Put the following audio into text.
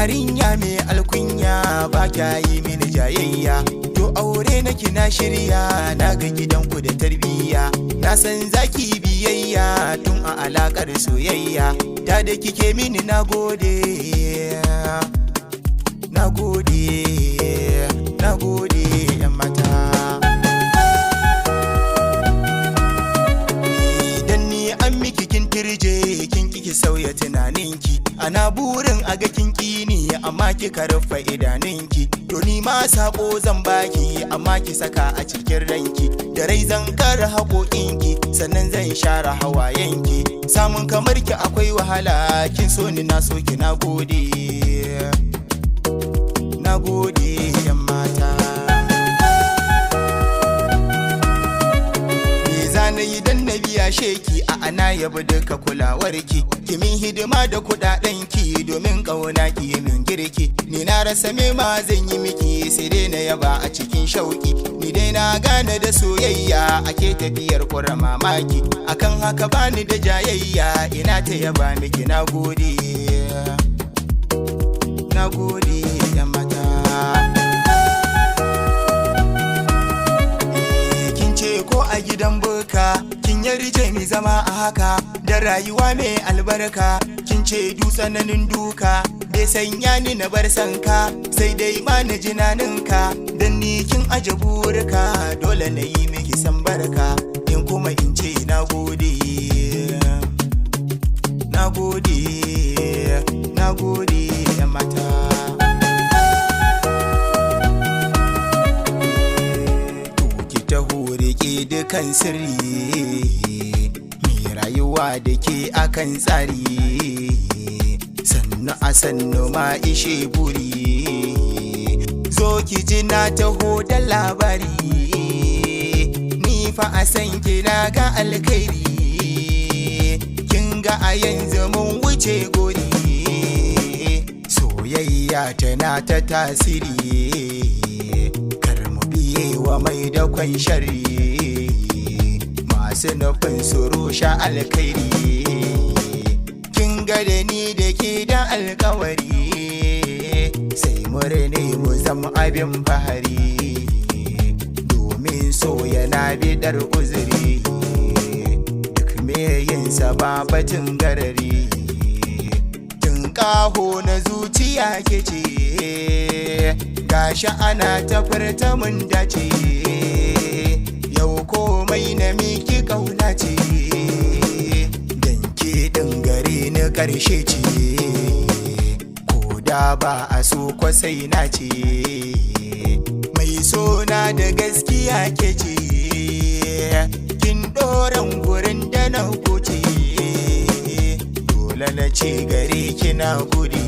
yarinya mai alkunya ba kya yi mini jayayya. To aure nake na shirya, na ga gidanku da tarbiyya, na san zaki biyayya tun a alakar soyayya. Da kike mini nagode, nagode, nagode yan mata. Idan ni an miki kin tirje, kin kiki sauya tunaninki, ana burin a ga kin kini amma kika rufe idanunki. To ni ma sako zan baki amma ki saka a cikin ranki, da rai zan kare haƙoƙinki sannan zan share hawayenki. Samun kamar ki akwai wahala, kin so ni na so ki nagode, nagode yan mata. Me zana yi dan na biya sheki a ana yabi duka kulawarki, kimin hidima da kuɗaɗenki domin ƙauna ki min girki. Ni na rasa me ma zan yi miki sai dai na yaba a cikin shauki. Ni dai na gane da soyayya ake tafiyar kura mamaki, akan haka bani da jayayya ina ta yaba miki. Nagode, nagode yan mata. Kin ce ko a gidan buka kin yarje mi zama a haka, da rayuwa mai albarka. Kin ce dutsananin duka bai sanya ni na bar sanka, sai dai ma na jinaninka dan ni kin aje burka. Dole na yi miki san barka in kuma in ce nagode, nagode, nagode yan mata. Ki taho rike dukan sirri, mi rayuwa da ke akan tsari, sannu a sannu ma ishe buri. Zo ki ji na taho da labari, ni fa a san kina ga alkhairi. Kin ga a yanzu mun wuce gori, soyayya tana ta tasiri, kar mu biye wa mai da kwan sharri, masu nufin su rushe alkhairi. Kin ga da ni da ke da alkawari, sai murne mu zama abin fahari, domin so yana bidar uzuri, duk me yinsa ba batun garari. Tun kaho na zuciya ke ce, gashi ana ta furta mun dace, yau komai na miki kauna ce, dan ke din gare ni karshe ce, ko da ba a so kwasai na ce, mai sona da gaskiya ke ce, kin doran gurin da na goce, dole na ce gare kina gode.